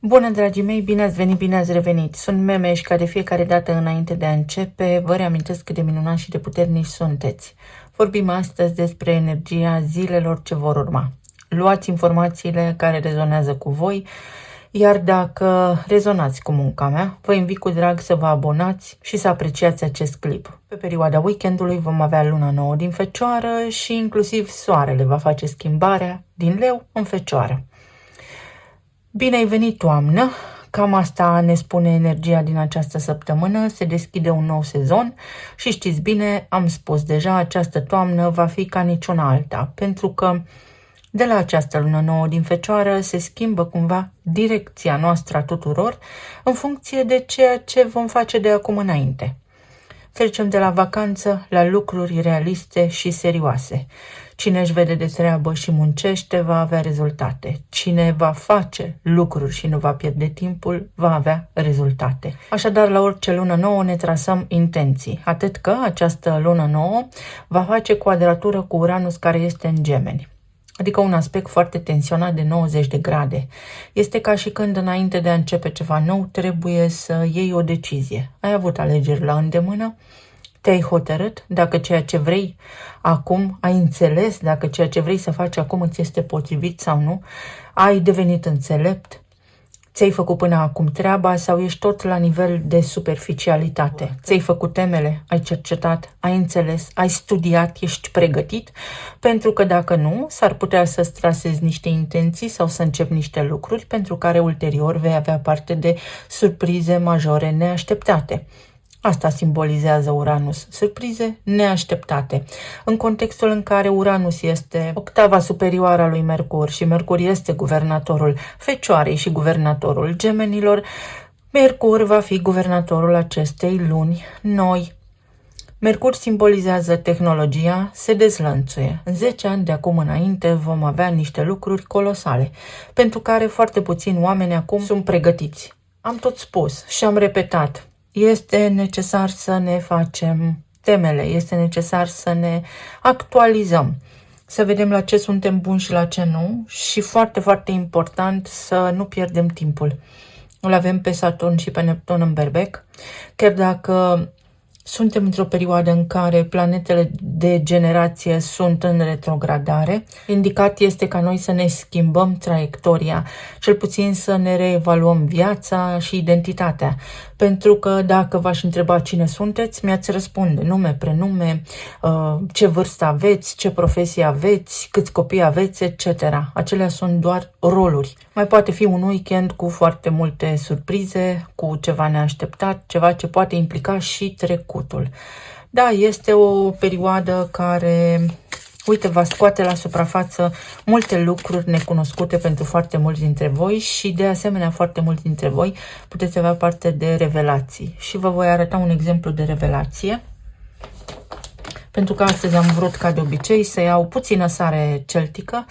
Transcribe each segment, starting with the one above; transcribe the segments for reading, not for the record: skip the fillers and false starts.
Bună, dragii mei, bine ați venit, bine ați revenit. Sunt Memeș, ca de fiecare dată înainte de a începe, vă reamintesc cât de minunați și de puternici sunteți. Vorbim astăzi despre energia zilelor ce vor urma. Luați informațiile care rezonează cu voi, iar dacă rezonați cu munca mea, vă invit cu drag să vă abonați și să apreciați acest clip. Pe perioada weekendului vom avea luna nouă din Fecioară și inclusiv soarele va face schimbarea din Leu în Fecioară. Bine ai venit, toamnă! Cam asta ne spune energia din această săptămână. Se deschide un nou sezon și știți bine, am spus deja, această toamnă va fi ca niciuna alta, pentru că de la această lună nouă din Fecioară se schimbă cumva direcția noastră a tuturor în funcție de ceea ce vom face de acum înainte. Trecem de la vacanță la lucruri realiste și serioase. Cine își vede de treabă și muncește va avea rezultate. Cine va face lucruri și nu va pierde timpul va avea rezultate. Așadar, la orice lună nouă ne trasăm intenții. Atât că această lună nouă va face quadratură cu Uranus, care este în Gemeni. Adică un aspect foarte tensionat de 90 de grade. Este ca și când înainte de a începe ceva nou trebuie să iei o decizie. Ai avut alegeri la îndemână, te-ai hotărât dacă ceea ce vrei acum, ai înțeles dacă ceea ce vrei să faci acum îți este potrivit sau nu, ai devenit înțelept, ți-ai făcut până acum treaba sau ești tot la nivel de superficialitate. Ți-ai făcut temele, ai cercetat, ai înțeles, ai studiat, ești pregătit, pentru că dacă nu, s-ar putea să-ți trasezi niște intenții sau să începi niște lucruri pentru care ulterior vei avea parte de surprize majore neașteptate. Asta simbolizează Uranus, surprize neașteptate. În contextul în care Uranus este octava superioară a lui Mercur și Mercur este guvernatorul Fecioarei și guvernatorul Gemenilor, Mercur va fi guvernatorul acestei luni noi. Mercur simbolizează tehnologia, se dezlănțuie. În 10 ani de acum înainte vom avea niște lucruri colosale, pentru care foarte puțini oameni acum sunt pregătiți. Am tot spus și am repetat. Este necesar să ne facem temele, este necesar să ne actualizăm, să vedem la ce suntem buni și la ce nu și foarte, foarte important să nu pierdem timpul. Îl avem pe Saturn și pe Neptun în Berbec, chiar dacă suntem într-o perioadă în care planetele de generație sunt în retrogradare. Indicat este ca noi să ne schimbăm traiectoria, cel puțin să ne reevaluăm viața și identitatea. Pentru că dacă v-aș întreba cine sunteți, mi-ați răspunde nume, prenume, ce vârstă aveți, ce profesie aveți, câți copii aveți, etc. Acelea sunt doar roluri. Mai poate fi un weekend cu foarte multe surprize, cu ceva neașteptat, ceva ce poate implica și trecutul. Da, este o perioadă care, uite, va scoate la suprafață multe lucruri necunoscute pentru foarte mulți dintre voi și, de asemenea, foarte mulți dintre voi puteți avea parte de revelații. Și vă voi arăta un exemplu de revelație. Pentru că astăzi am vrut, ca de obicei, să iau puțină sare celtică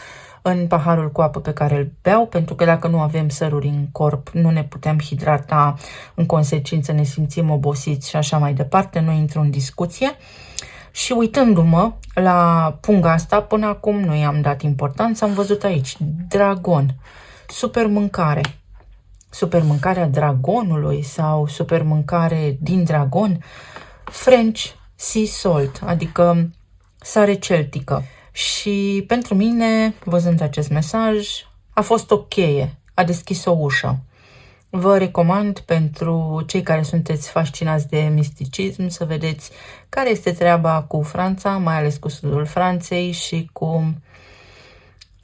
în paharul cu apă pe care îl beau, pentru că dacă nu avem săruri în corp, nu ne putem hidrata, în consecință ne simțim obosiți și așa mai departe, nu intru în discuție. Și uitându-mă la punga asta, până acum nu i-am dat importanță, am văzut aici, dragon, super mâncare. Super mâncarea dragonului sau super mâncare din dragon, French sea salt, adică sare celtică. Și pentru mine, văzând acest mesaj, a fost o cheie, a deschis o ușă. Vă recomand, pentru cei care sunteți fascinați de misticism, să vedeți care este treaba cu Franța, mai ales cu sudul Franței și cu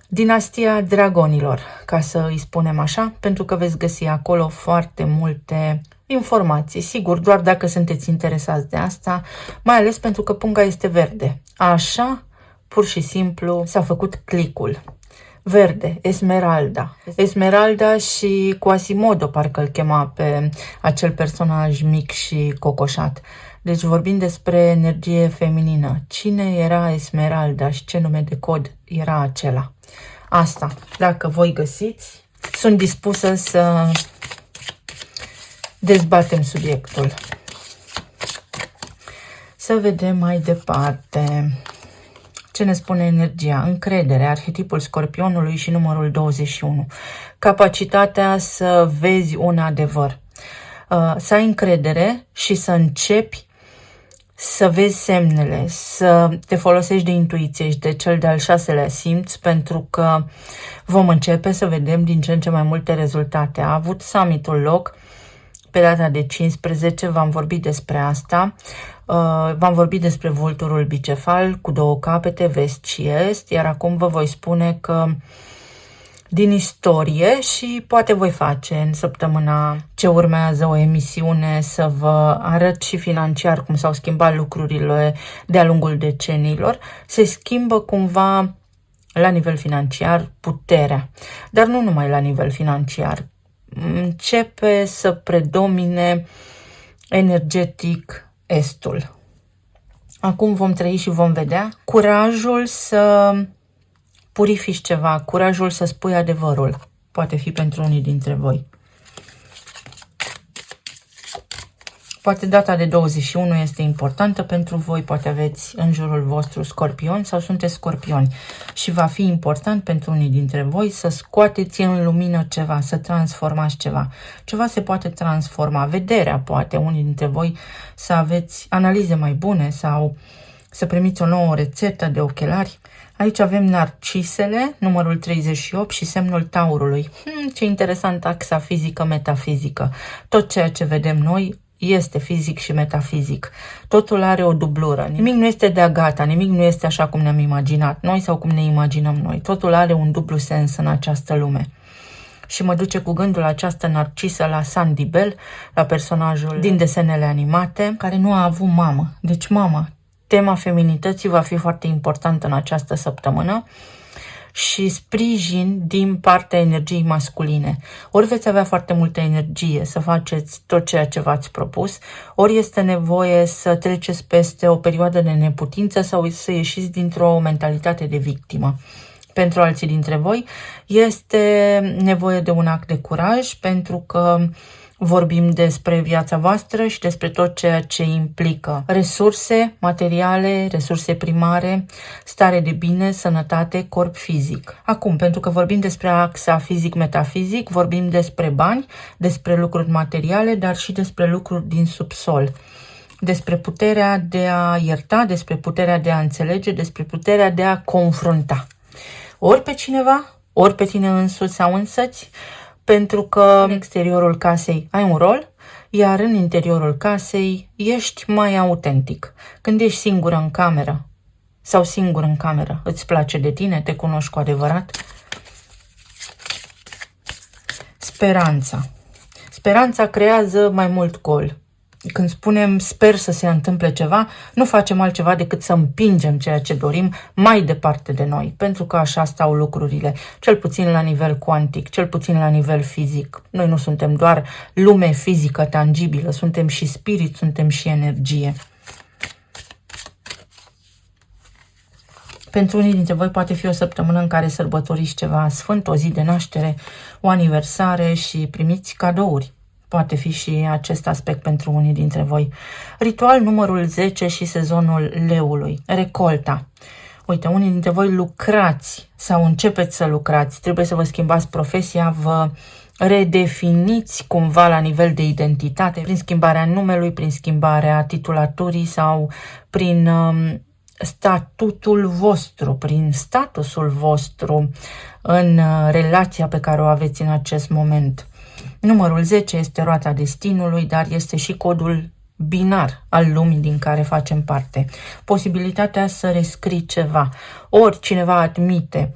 dinastia dragonilor, ca să îi spunem așa, pentru că veți găsi acolo foarte multe informații. Sigur, doar dacă sunteți interesați de asta, mai ales pentru că punga este verde. Așa, pur și simplu, s-a făcut clicul. Verde, Esmeralda. Esmeralda și Quasimodo, parcă îl chema pe acel personaj mic și cocoșat. Deci vorbim despre energie feminină. Cine era Esmeralda și ce nume de cod era acela? Asta, dacă voi găsiți, sunt dispusă să dezbatem subiectul. Să vedem mai departe. Ce ne spune energia? Încredere, arhetipul Scorpionului și numărul 21. capacitatea să vezi un adevăr, să ai încredere și să începi să vezi semnele, să te folosești de intuiție și de cel de-al 6-lea simț, pentru că vom începe să vedem din ce în ce mai multe rezultate. A avut summitul loc pe data de 15, v-am vorbit despre asta, v-am vorbit despre vulturul bicefal cu 2 capete, vest și est, iar acum vă voi spune că din istorie, și poate voi face în săptămâna ce urmează o emisiune să vă arăt și financiar cum s-au schimbat lucrurile de-a lungul deceniilor, se schimbă cumva la nivel financiar puterea, dar nu numai la nivel financiar. Începe să predomine energetic estul. Acum vom trăi și vom vedea curajul să purifici ceva, curajul să spui adevărul. Poate fi pentru unii dintre voi. Poate data de 21 este importantă pentru voi, poate aveți în jurul vostru scorpioni sau sunteți scorpioni și va fi important pentru unii dintre voi să scoateți în lumină ceva, să transformați ceva. Ceva se poate transforma, vederea poate, unii dintre voi să aveți analize mai bune sau să primiți o nouă rețetă de ochelari. Aici avem narcisele, numărul 38 și semnul taurului. Ce interesant, axa fizică-metafizică. Tot ceea ce vedem noi este fizic și metafizic. Totul are o dublură. Nimic nu este de-a gata, nimic nu este așa cum ne-am imaginat noi sau cum ne imaginăm noi. Totul are un dublu sens în această lume. Și mă duce cu gândul această narcisă la Sandy Bell, la personajul din desenele animate, care nu a avut mamă. Deci mama, tema feminității va fi foarte importantă în această săptămână și sprijin din partea energiei masculine. Ori veți avea foarte multă energie să faceți tot ceea ce v-ați propus, ori este nevoie să treceți peste o perioadă de neputință sau să ieșiți dintr-o mentalitate de victimă. Pentru alții dintre voi este nevoie de un act de curaj, pentru că vorbim despre viața voastră și despre tot ceea ce implică resurse materiale, resurse primare, stare de bine, sănătate, corp fizic. Acum, pentru că vorbim despre axa fizic-metafizic, vorbim despre bani, despre lucruri materiale, dar și despre lucruri din subsol. Despre puterea de a ierta, despre puterea de a înțelege, despre puterea de a confrunta. Ori pe cineva, ori pe tine însuți sau însăți, pentru că în exteriorul casei ai un rol, iar în interiorul casei ești mai autentic. Când ești singur în cameră sau singur în cameră, îți place de tine, te cunoști cu adevărat. Speranța. Speranța creează mai mult gol. Când spunem sper să se întâmple ceva, nu facem altceva decât să împingem ceea ce dorim mai departe de noi, pentru că așa stau lucrurile, cel puțin la nivel cuantic, cel puțin la nivel fizic. Noi nu suntem doar lume fizică tangibilă, suntem și spirit, suntem și energie. Pentru unii dintre voi poate fi o săptămână în care sărbătoriți ceva sfânt, o zi de naștere, o aniversare și primiți cadouri. Poate fi și acest aspect pentru unii dintre voi. Ritual numărul 10 și sezonul leului. Recolta. Uite, unii dintre voi lucrați sau începeți să lucrați. Trebuie să vă schimbați profesia, vă redefiniți cumva la nivel de identitate prin schimbarea numelui, prin schimbarea titulaturii sau prin statutul vostru, prin statusul vostru în relația pe care o aveți în acest moment. Numărul 10 este roata destinului, dar este și codul binar al lumii din care facem parte. Posibilitatea să rescrii ceva. Ori cineva admite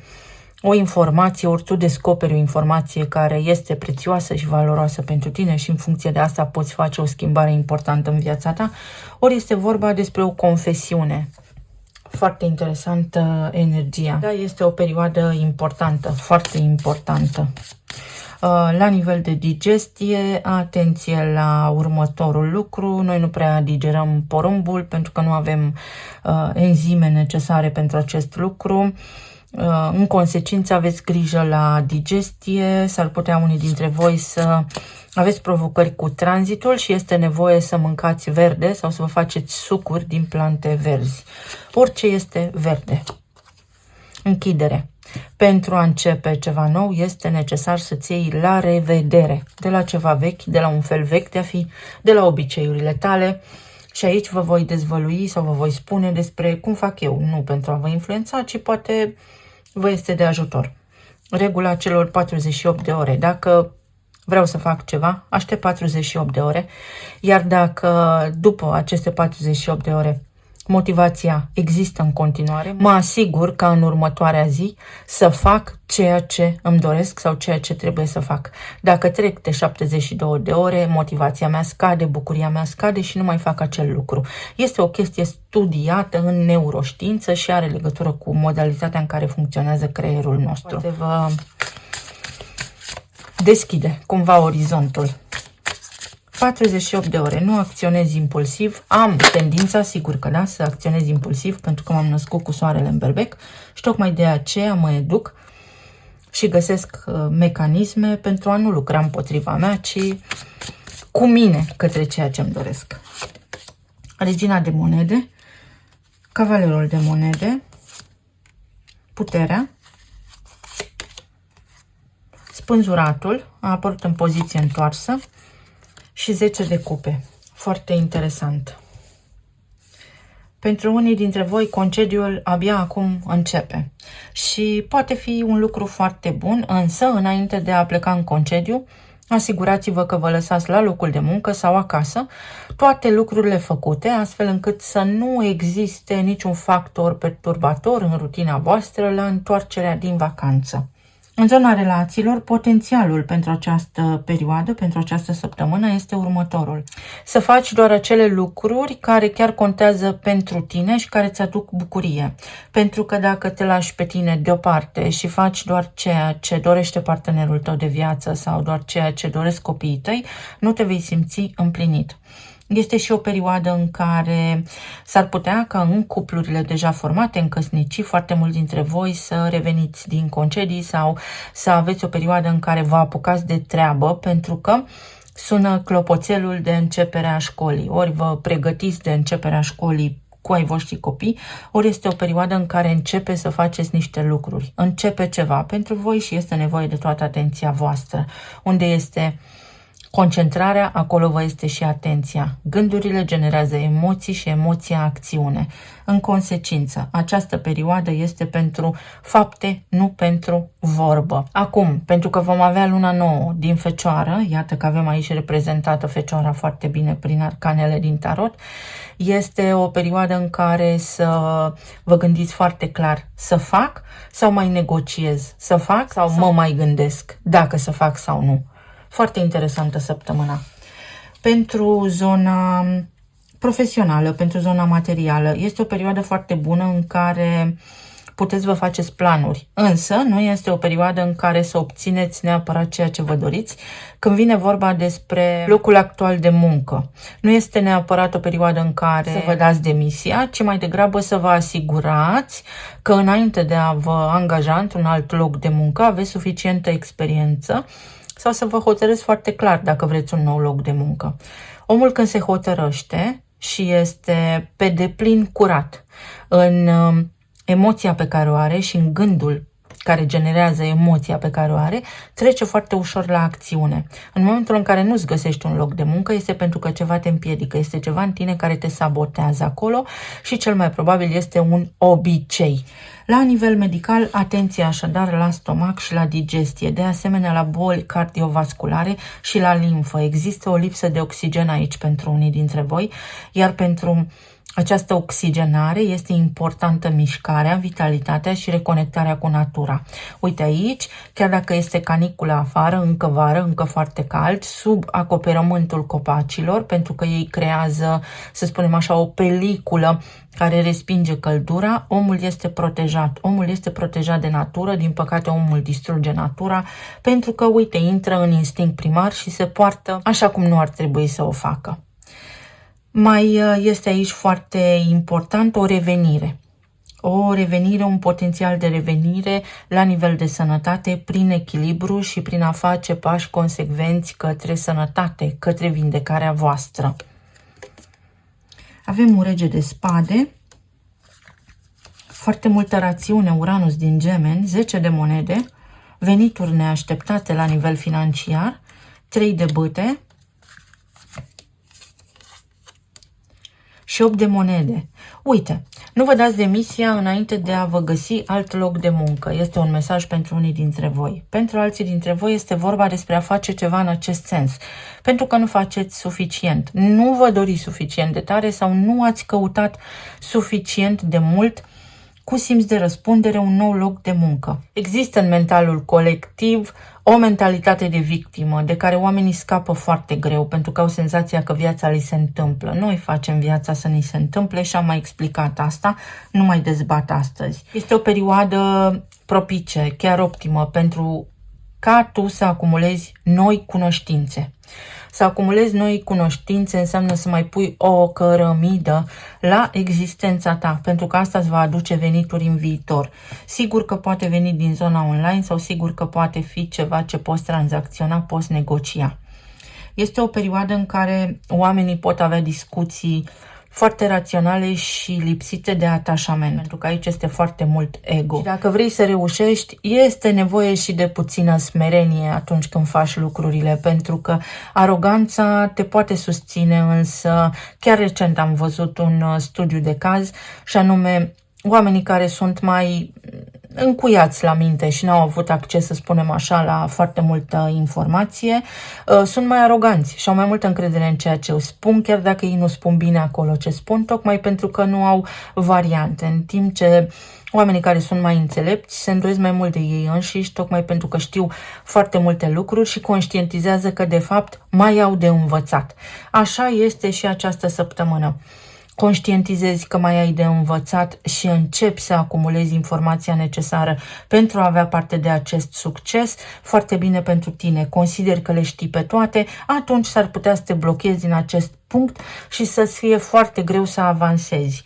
o informație, ori tu descoperi o informație care este prețioasă și valoroasă pentru tine și în funcție de asta poți face o schimbare importantă în viața ta, ori este vorba despre o confesiune. Foarte interesantă energia. Da, este o perioadă importantă, foarte importantă. La nivel de digestie, atenție la următorul lucru. Noi nu prea digerăm porumbul pentru că nu avem enzime necesare pentru acest lucru. În consecință aveți grijă la digestie, s-ar putea unii dintre voi să aveți provocări cu tranzitul și este nevoie să mâncați verde sau să vă faceți sucuri din plante verzi. Orice este verde. Închidere. Pentru a începe ceva nou este necesar să-ți iei la revedere de la ceva vechi, de la un fel vechi de a fi, de la obiceiurile tale. Și aici vă voi dezvălui sau vă voi spune despre cum fac eu, nu pentru a vă influența, ci poate vă este de ajutor. Regula celor 48 de ore. Dacă vreau să fac ceva, aștept 48 de ore, iar dacă după aceste 48 de ore motivația există în continuare, mă asigur ca în următoarea zi să fac ceea ce îmi doresc sau ceea ce trebuie să fac. Dacă trec de 72 de ore, motivația mea scade, bucuria mea scade și nu mai fac acel lucru. Este o chestie studiată în neuroștiință și are legătură cu modalitatea în care funcționează creierul nostru. Poate vă deschide cumva orizontul. 48 de ore, nu acționez impulsiv, am tendința, sigur că da, să acționez impulsiv pentru că m-am născut cu soarele în berbec și tocmai de aceea mă educ și găsesc mecanisme pentru a nu lucra împotriva mea, ci cu mine către ceea ce îmi doresc. Regina de monede, cavalerul de monede, puterea, spânzuratul, a apărut în poziție întoarsă, și 10 de cupe. Foarte interesant. Pentru unii dintre voi, concediul abia acum începe și poate fi un lucru foarte bun, însă, înainte de a pleca în concediu, asigurați-vă că vă lăsați la locul de muncă sau acasă toate lucrurile făcute, astfel încât să nu existe niciun factor perturbator în rutina voastră la întoarcerea din vacanță. În zona relațiilor, potențialul pentru această perioadă, pentru această săptămână, este următorul. Să faci doar acele lucruri care chiar contează pentru tine și care îți aduc bucurie. Pentru că dacă te lași pe tine deoparte și faci doar ceea ce dorește partenerul tău de viață sau doar ceea ce doresc copiii tăi, nu te vei simți împlinit. Este și o perioadă în care s-ar putea ca în cuplurile deja formate, în căsnicii, foarte mulți dintre voi să reveniți din concedii sau să aveți o perioadă în care vă apucați de treabă, pentru că sună clopoțelul de începere a școlii. Ori vă pregătiți de începerea școlii cu ai voștri copii, ori este o perioadă în care începe să faceți niște lucruri. Începe ceva pentru voi și este nevoie de toată atenția voastră. Unde este concentrarea, acolo vă este și atenția. Gândurile generează emoții și emoția acțiune. În consecință, această perioadă este pentru fapte, nu pentru vorbă. Acum, pentru că vom avea luna nouă din Fecioară, iată că avem aici reprezentată Fecioara foarte bine prin arcanele din tarot, este o perioadă în care să vă gândiți foarte clar să fac sau mai negociez, să fac sau mă mai gândesc dacă să fac sau nu. Foarte interesantă săptămâna. Pentru zona profesională, pentru zona materială, este o perioadă foarte bună în care puteți vă faceți planuri, însă nu este o perioadă în care să obțineți neapărat ceea ce vă doriți. Când vine vorba despre locul actual de muncă, nu este neapărat o perioadă în care să vă dați demisia, ci mai degrabă să vă asigurați că înainte de a vă angaja într-un alt loc de muncă aveți suficientă experiență sau să vă hotărâți foarte clar dacă vreți un nou loc de muncă. Omul când se hotărăște și este pe deplin curat în emoția pe care o are și în gândul care generează emoția pe care o are, trece foarte ușor la acțiune. În momentul în care nu-ți găsești un loc de muncă, este pentru că ceva te împiedică, este ceva în tine care te sabotează acolo și cel mai probabil este un obicei. La nivel medical, atenție așadar la stomac și la digestie, de asemenea la boli cardiovasculare și la limfă. Există o lipsă de oxigen aici pentru unii dintre voi, iar pentru această oxigenare este importantă mișcarea, vitalitatea și reconectarea cu natura. Uite aici, chiar dacă este caniculă afară, încă vară, încă foarte cald, sub acoperământul copacilor, pentru că ei creează, să spunem așa, o peliculă care respinge căldura, omul este protejat. Omul este protejat de natură, din păcate omul distruge natura, pentru că, uite, intră în instinct primar și se poartă așa cum nu ar trebui să o facă. Mai este aici foarte important o revenire. O revenire, un potențial de revenire la nivel de sănătate prin echilibru și prin a face pași consecvenți către sănătate, către vindecarea voastră. Avem un rege de spade, Foarte multă rațiune, Uranus din Gemeni, 10 de monede, venituri neașteptate la nivel financiar, 3 de bâte și 8 de monede. Uite, nu vă dați demisia înainte de a vă găsi alt loc de muncă. Este un mesaj pentru unii dintre voi. Pentru alții dintre voi este vorba despre a face ceva în acest sens. Pentru că nu faceți suficient. Nu vă doriți suficient de tare sau nu ați căutat suficient de mult cu simț de răspundere un nou loc de muncă. Există în mentalul colectiv o mentalitate de victimă, de care oamenii scapă foarte greu, pentru că au senzația că viața li se întâmplă. Noi facem viața să ni se întâmple și am mai explicat asta, nu mai dezbat astăzi. Este o perioadă propice, chiar optimă, pentru ca tu să acumulezi noi cunoștințe. Să acumulezi noi cunoștințe înseamnă să mai pui o cărămidă la existența ta, pentru că asta îți va aduce venituri în viitor. Sigur că poate veni din zona online sau sigur că poate fi ceva ce poți tranzacționa, poți negocia. Este o perioadă în care oamenii pot avea discuții foarte raționale și lipsite de atașament, pentru că aici este foarte mult ego. Și dacă vrei să reușești, este nevoie și de puțină smerenie atunci când faci lucrurile, pentru că aroganța te poate susține, însă chiar recent am văzut un studiu de caz și anume oamenii care sunt mai încuiați la minte și n-au avut acces, să spunem așa, la foarte multă informație, sunt mai aroganți și au mai multă încredere în ceea ce îți spun, chiar dacă ei nu spun bine acolo ce spun, tocmai pentru că nu au variante, în timp ce oamenii care sunt mai înțelepți se îndoiesc mai mult de ei înșiși, tocmai pentru că știu foarte multe lucruri și conștientizează că, de fapt, mai au de învățat. Așa este și această săptămână. Conștientizezi că mai ai de învățat și începi să acumulezi informația necesară pentru a avea parte de acest succes, foarte bine pentru tine. Consideri că le știi pe toate, atunci s-ar putea să te blochezi în acest punct și să-ți fie foarte greu să avansezi.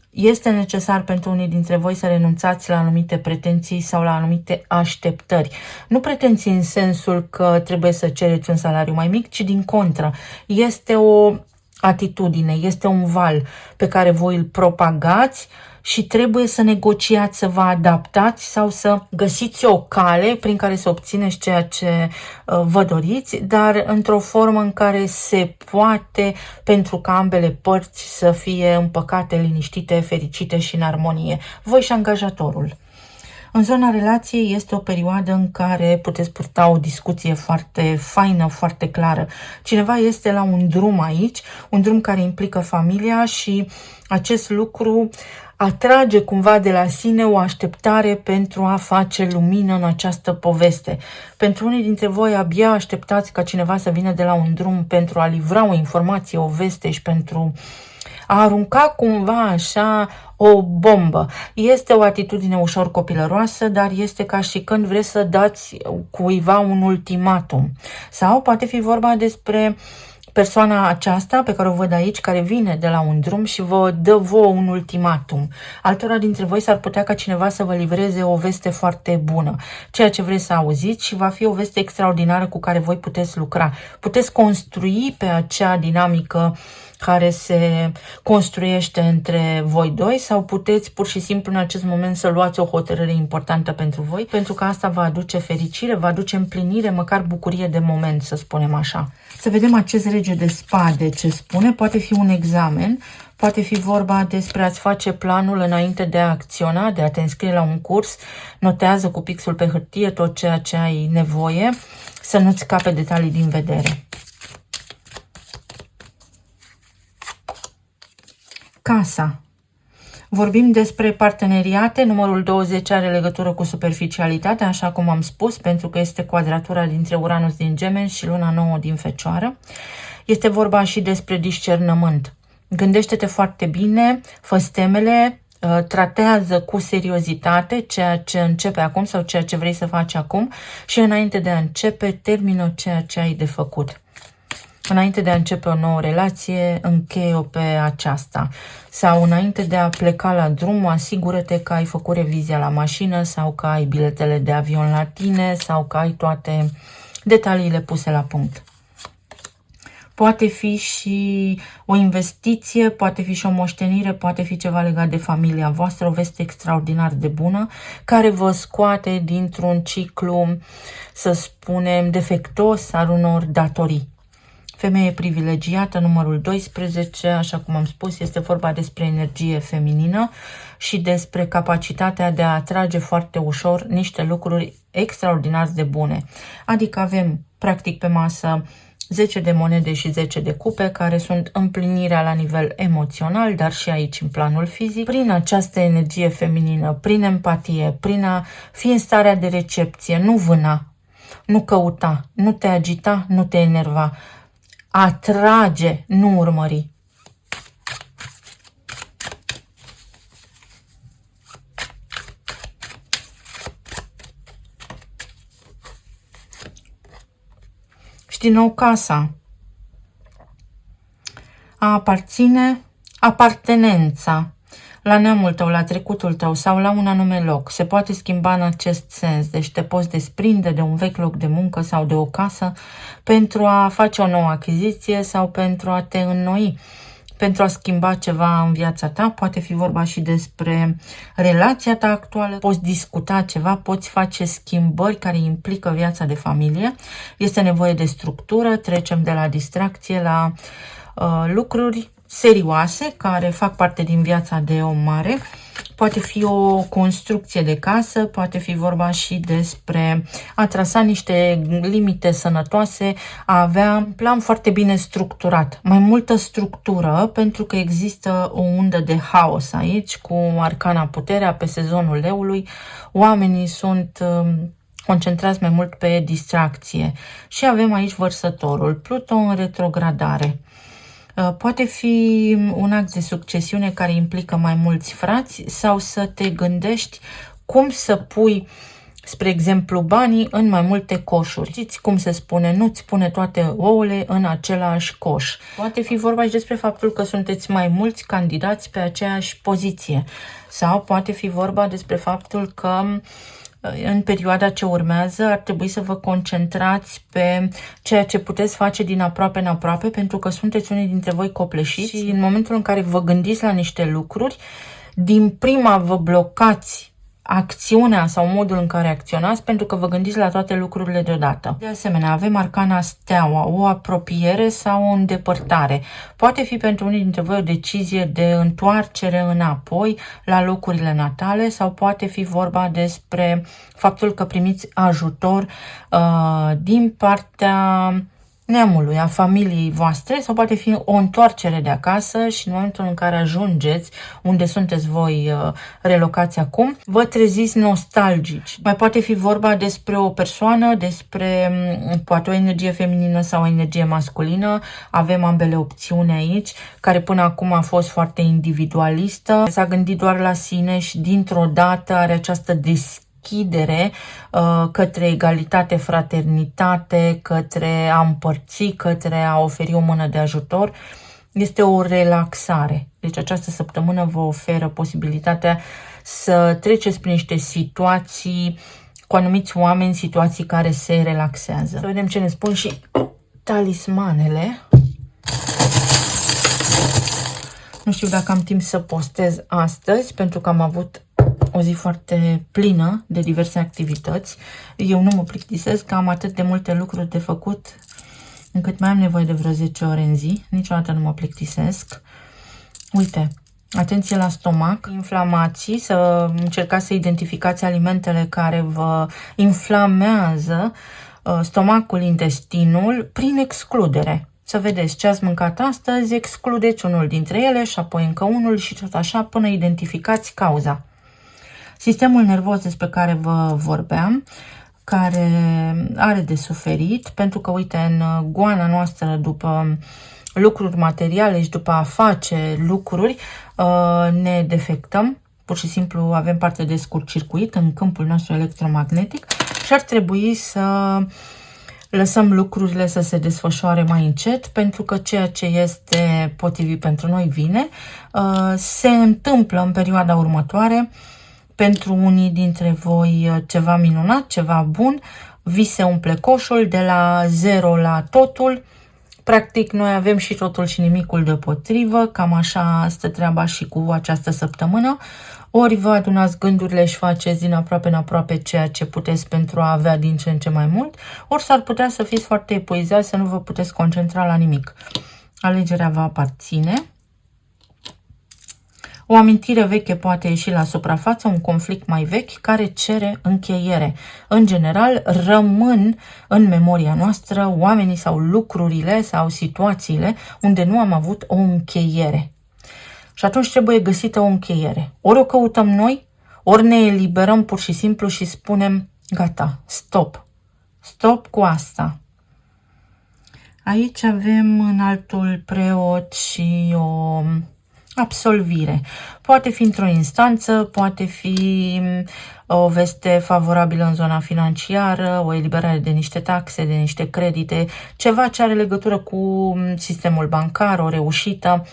Este necesar pentru unii dintre voi să renunțați la anumite pretenții sau la anumite așteptări. Nu pretenții în sensul că trebuie să cereți un salariu mai mic, ci din contră. Este o atitudine, este un val pe care voi îl propagați și trebuie să negociați, să vă adaptați sau să găsiți o cale prin care să obțineți ceea ce vă doriți, dar într-o formă în care se poate pentru ca ambele părți să fie împăcate, liniștite, fericite și în armonie. Voi și angajatorul. În zona relației este o perioadă în care puteți purta o discuție foarte faină, foarte clară. Cineva este la un drum aici, un drum care implică familia și acest lucru atrage cumva de la sine o așteptare pentru a face lumină în această poveste. Pentru unii dintre voi abia așteptați ca cineva să vină de la un drum pentru a livra o informație, o veste și pentru a arunca cumva așa o bombă. Este o atitudine ușor copilăroasă, dar este ca și când vreți să dați cuiva un ultimatum. Sau poate fi vorba despre persoana aceasta pe care o văd aici, care vine de la un drum și vă dă vouă un ultimatum. Altora dintre voi s-ar putea ca cineva să vă livreze o veste foarte bună, ceea ce vreți să auziți, și va fi o veste extraordinară cu care voi puteți lucra. Puteți construi pe acea dinamică care se construiește între voi doi sau puteți pur și simplu în acest moment să luați o hotărâre importantă pentru voi, pentru că asta va aduce fericire, va aduce împlinire, măcar bucurie de moment, să spunem așa. Să vedem acest rege de spade ce spune. Poate fi un examen, poate fi vorba despre a-ți face planul înainte de a acționa, de a te înscrie la un curs. Notează cu pixul pe hârtie tot ceea ce ai nevoie, să nu-ți scape detalii din vedere. Casa. Vorbim despre parteneriate. Numărul 20 are legătură cu superficialitatea, așa cum am spus, pentru că este quadratura dintre Uranus din Gemeni și Luna nouă din Fecioară. Este vorba și despre discernământ. Gândește-te foarte bine, fă-ți temele, tratează cu seriozitate ceea ce începe acum sau ceea ce vrei să faci acum și înainte de a începe, termină ceea ce ai de făcut. Înainte de a începe o nouă relație, încheie-o pe aceasta. Sau înainte de a pleca la drum, asigură-te că ai făcut revizia la mașină sau că ai biletele de avion la tine sau că ai toate detaliile puse la punct. poate fi și o investiție, poate fi și o moștenire, poate fi ceva legat de familia voastră, o veste extraordinar de bună, care vă scoate dintr-un ciclu, să spunem, defectos al unor datorii. Femeie privilegiată, numărul 12, așa cum am spus, este vorba despre energie feminină și despre capacitatea de a atrage foarte ușor niște lucruri extraordinar de bune. Adică avem, practic, pe masă 10 de monede și 10 de cupe, care sunt împlinirea la nivel emoțional, dar și aici în planul fizic. Prin această energie feminină, prin empatie, prin a fi în starea de recepție, nu vâna, nu căuta, nu te agita, nu te enerva, atrage, nu urmări. Și din nou casa. A aparține, apartenența la neamul tău, la trecutul tău sau la un anume loc. Se poate schimba în acest sens, deci te poți desprinde de un vechi loc de muncă sau de o casă pentru a face o nouă achiziție sau pentru a te înnoi, pentru a schimba ceva în viața ta. Poate fi vorba și despre relația ta actuală, poți discuta ceva, poți face schimbări care implică viața de familie. Este nevoie de structură, trecem de la distracție la lucruri serioase care fac parte din viața de om mare. Poate fi o construcție de casă, poate fi vorba și despre a trasa niște limite sănătoase, a avea un plan foarte bine structurat. Mai multă structură, pentru că există o undă de haos aici, cu arcana puterea pe sezonul leului. Oamenii sunt concentrați mai mult pe distracție. Și avem aici vărsătorul, Pluton în retrogradare. Poate fi un act de succesiune care implică mai mulți frați sau să te gândești cum să pui, spre exemplu, banii în mai multe coșuri. Știți cum se spune? Nu-ți pune toate ouăle în același coș. Poate fi vorba și despre faptul că sunteți mai mulți candidați pe aceeași poziție. Sau poate fi vorba despre faptul că în perioada ce urmează ar trebui să vă concentrați pe ceea ce puteți face din aproape în aproape, pentru că sunteți unii dintre voi copleșiți și în momentul în care vă gândiți la niște lucruri, din prima vă blocați acțiunea sau modul în care acționați pentru că vă gândiți la toate lucrurile deodată. De asemenea, avem arcana steaua, o apropiere sau o îndepărtare. Poate fi pentru unii dintre voi o decizie de întoarcere înapoi la locurile natale sau poate fi vorba despre faptul că primiți ajutor din partea neamului, a familiei voastre, sau poate fi o întoarcere de acasă și în momentul în care ajungeți unde sunteți voi relocați acum, vă treziți nostalgici. Mai poate fi vorba despre o persoană, despre poate o energie feminină sau o energie masculină. Avem ambele opțiuni aici, care până acum a fost foarte individualistă, s-a gândit doar la sine și dintr-o dată are această deschidere către egalitate, fraternitate, către a împărți, către a oferi o mână de ajutor. Este o relaxare. Deci această săptămână vă oferă posibilitatea să treceți prin niște situații cu anumiți oameni, situații care se relaxează. Să vedem ce ne spun și talismanele. Nu știu dacă am timp să postez astăzi, pentru că am avut o zi foarte plină de diverse activități. Eu nu mă plictisesc, că am atât de multe lucruri de făcut, încât mai am nevoie de vreo 10 ore în zi. Niciodată nu mă plictisesc. Uite, atenție la stomac, inflamații, să încercați să identificați alimentele care vă inflamează stomacul, intestinul, prin excludere. Să vedeți ce ați mâncat astăzi, excludeți unul dintre ele și apoi încă unul și tot așa până identificați cauza. Sistemul nervos despre care vă vorbeam, care are de suferit, pentru că, uite, în goana noastră după lucruri materiale și după a face lucruri, ne defectăm. Pur și simplu avem parte de scurt-circuit în câmpul nostru electromagnetic și ar trebui să lăsăm lucrurile să se desfășoare mai încet, pentru că ceea ce este potrivit pentru noi vine. Se întâmplă în perioada următoare pentru unii dintre voi ceva minunat, ceva bun, vi se umple coșul de la 0 la totul, Practic, noi avem și totul și nimicul deopotrivă, cam așa stă treaba și cu această săptămână. Ori vă adunați gândurile și faceți din aproape în aproape ceea ce puteți pentru a avea din ce în ce mai mult, ori s-ar putea să fiți foarte epuizați, să nu vă puteți concentra la nimic. Alegerea vă aparține. O amintire veche poate ieși la suprafață, un conflict mai vechi care cere încheiere. În general, rămân în memoria noastră oamenii sau lucrurile sau situațiile unde nu am avut o încheiere. Și atunci trebuie găsită o încheiere. Ori o căutăm noi, ori ne eliberăm pur și simplu și spunem, gata, stop. Stop cu asta. Aici avem înaltul preot și o absolvire. Poate fi într-o instanță, poate fi o veste favorabilă în zona financiară, o eliberare de niște taxe, de niște credite, ceva ce are legătură cu sistemul bancar, o reușită.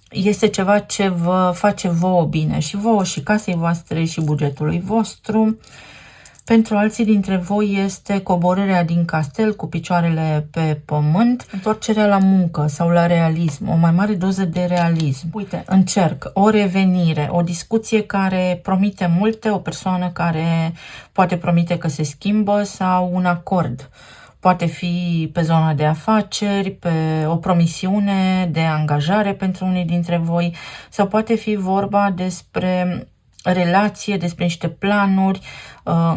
Este ceva ce vă face vouă bine și vouă și casei voastre și bugetului vostru. Pentru alții dintre voi este coborârea din castel cu picioarele pe pământ, întoarcerea la muncă sau la realism, o mai mare doză de realism. Uite, încerc o revenire, o discuție care promite multe, o persoană care poate promite că se schimbă sau un acord. Poate fi pe zona de afaceri, pe o promisiune de angajare pentru unii dintre voi sau poate fi vorba despre relație, despre niște planuri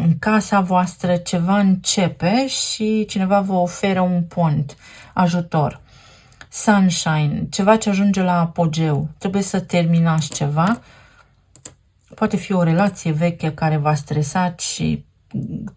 în casa voastră, ceva începe și cineva vă oferă un pont, ajutor. Sunshine, ceva ce ajunge la apogeu, trebuie să terminați ceva, poate fi o relație veche care v-a stresat și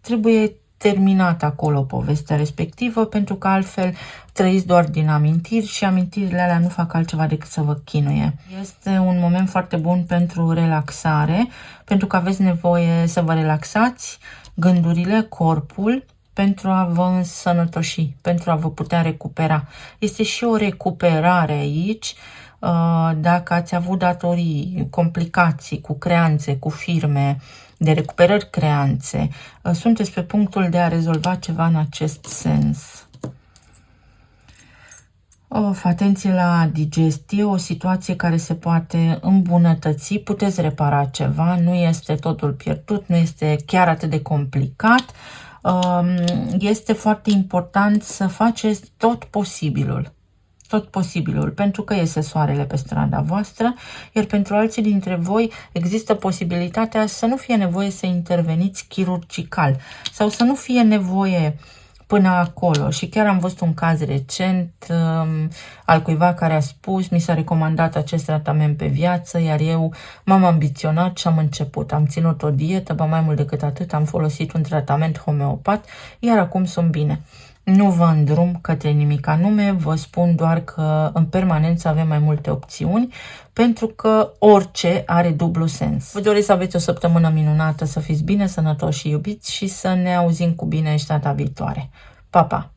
trebuie terminat acolo povestea respectivă, pentru că altfel trăiți doar din amintiri și amintirile alea nu fac altceva decât să vă chinuie. Este un moment foarte bun pentru relaxare, pentru că aveți nevoie să vă relaxați gândurile, corpul, pentru a vă însănătoși, pentru a vă putea recupera. Este și o recuperare aici, dacă ați avut datorii, complicații cu creanțe, cu firme, de recuperări creanțe, sunteți pe punctul de a rezolva ceva în acest sens. Atenție la digestie, o situație care se poate îmbunătăți, puteți repara ceva, nu este totul pierdut, nu este chiar atât de complicat. Este foarte important să faceți tot posibilul. Tot posibilul, pentru că iese soarele pe strada voastră, iar pentru alții dintre voi există posibilitatea să nu fie nevoie să interveniți chirurgical sau să nu fie nevoie până acolo. Și chiar am văzut un caz recent al cuiva care a spus, mi s-a recomandat acest tratament pe viață, iar eu m-am ambiționat și am început. Am ținut o dietă, ba mai mult decât atât, am folosit un tratament homeopat, iar acum sunt bine. Nu vă îndrum către nimic anume, vă spun doar că în permanență avem mai multe opțiuni, pentru că orice are dublu sens. Vă doresc să aveți o săptămână minunată, să fiți bine, sănătoși și iubiți și să ne auzim cu bine și data viitoare. Pa, pa!